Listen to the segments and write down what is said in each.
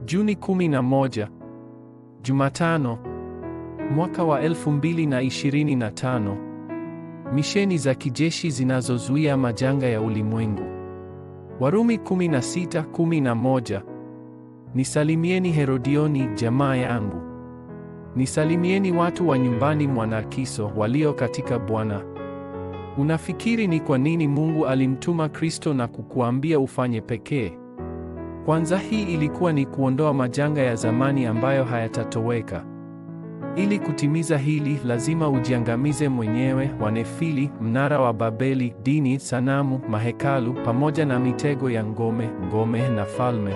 Juni 11, Jumatano, mwaka wa 2025. Misheni za kijeshi zinazozuia majanga ya ulimwengu. Warumi 16:11. Nisalimieni Herodioni, jamaa yangu. Nisalimieni watu wa nyumbani mwa Narkiso walio katika Bwana. Unafikiri ni kwa nini Mungu alimtuma Kristo na kukuambia ufanye pekee? Kwanza, hii ilikuwa ni kuondoa majanga ya zamani ambayo hayatatoweka. Ili kutimiza hili, lazima ujiangamize mwenyewe, Wanefili, mnara wa Babeli, dini, sanamu, mahekalu, pamoja na mitego ya ngome na falme.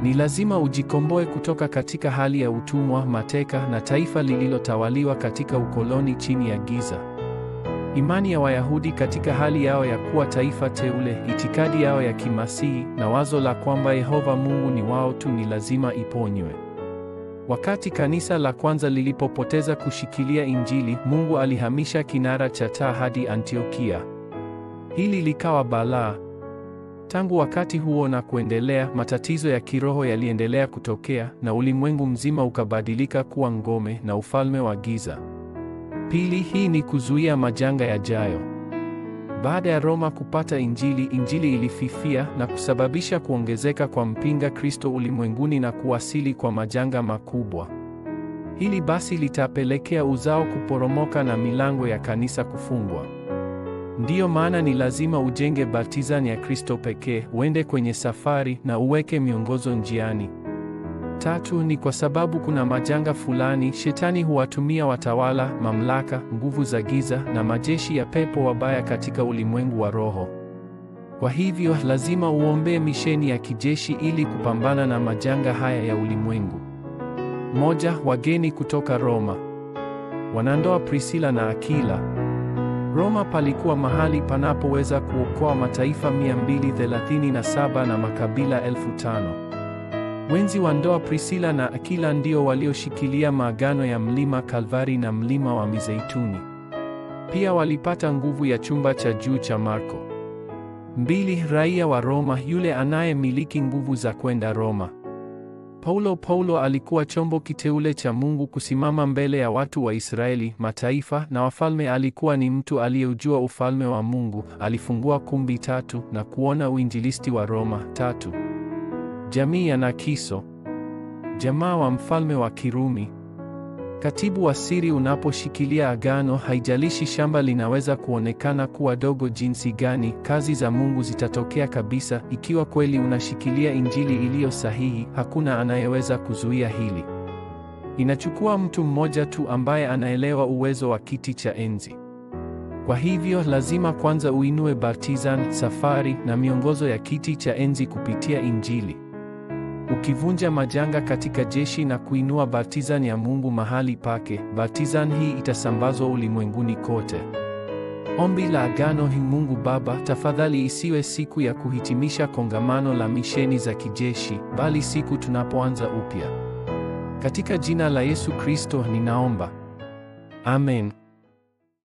Ni lazima ujikomboe kutoka katika hali ya utumwa, mateka na taifa lililotawaliwa katika ukoloni chini ya giza. Imani ya Wayahudi katika hali yao ya kuwa taifa teule, itikadi yao ya kimasihi na wazo la kwamba Yehova Mungu ni wao tu ni lazima iponywe. Wakati kanisa la kwanza lilipopoteza kushikilia Injili, Mungu alihamisha kinara cha taa hadi Antiokia. Hili likawa balaa. Tangu wakati huo na kuendelea, matatizo ya kiroho yaliendelea kutokea na ulimwengu mzima ukabadilika kuwa ngome na ufalme wa giza. Pili, hii ni kuzuia majanga yajayo. Baada ya Roma kupata Injili ilififia na kusababisha kuongezeka kwa mpinga Kristo ulimwenguni na kuwasili kwa majanga makubwa. Hili basi litapelekea uzao kuporomoka na milango ya kanisa kufungwa. Ndiyo maana ni lazima ujenge batizani ya Kristo pekee, uende kwenye safari na uweke miongozo njiani. Tatu, ni kwa sababu kuna majanga fulani Shetani huwatumia watawala, mamlaka, nguvu za giza na majeshi ya pepo wabaya katika ulimwengu wa roho. Kwa hivyo lazima uombee misheni ya kijeshi ili kupambana na majanga haya ya ulimwengu. Moja, wageni kutoka Roma. Wanandoa Priscilla na Akila. Roma palikuwa mahali panapoweza kuokoa mataifa 237 na makabila 5,000. Wenzi wa ndoa Priscilla na Akila ndio walioshikilia maagano ya mlima Kalvari na mlima wa Mizeituni. Pia walipata nguvu ya chumba cha juu cha Marko. 2. Raia wa Roma, yule anayemiliki nguvu za kwenda Roma. Paulo alikuwa chombo kiteule cha Mungu kusimama mbele ya watu wa Israeli, mataifa na wafalme. Alikuwa ni mtu aliyeujua ufalme wa Mungu, alifungua kumbi 3 na kuona uinjilisti wa Roma. 3. Jamii ya Narkiso, jamaa wa mfalme wa Kirumi. Katibu wa siri, unaposhikilia agano, haijalishi shamba linaweza kuonekana kuwa dogo jinsi gani, kazi za Mungu zitatokea kabisa. Ikiwa kweli unashikilia Injili iliyo sahihi, hakuna anayeweza kuzuia hili. Inachukua mtu mmoja tu ambaye anaelewa uwezo wa kiti cha enzi. Kwa hivyo lazima kwanza uinue batizan, safari na miongozo ya kiti cha enzi kupitia Injili. Ukivunja majanga katika jeshi na kuinua batizan ya Mungu mahali pake, batizan hii itasambazwa ulimwenguni kote. Ombi la agano hii: Mungu Baba, tafadhali isiwe siku ya kuhitimisha kongamano la misheni za kijeshi, bali siku tunapoanza upya. Katika jina la Yesu Kristo ninaomba. Amen.